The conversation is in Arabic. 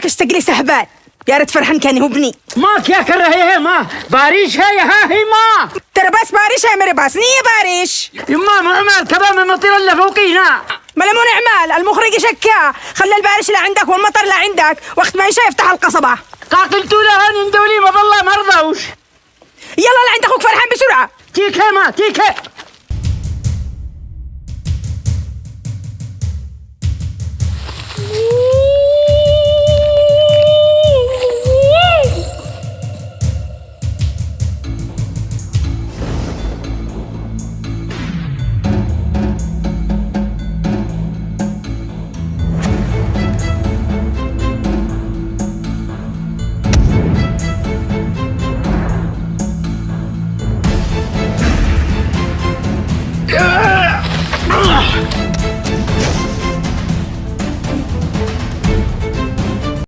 معك اشتقلي سهبان. يا ريت فرحان كان هو ابني. ما क्या कर रहे हैं माँ बारिश है यहाँ ही माँ ترى بس بارش है मेरे पास नहीं है بارش. يما معمل تمام المطير اللي فوقينا ما مو نعمال المخرج شكا خلى البارش لا عندك والمطر لا عندك وقت ما يشاء يفتح القصبة. قاقلتوا لها ندولي ما بالله مرضوش. يلا لا عند اخوك فرحان بسرعة. تيك है माँ تيك है.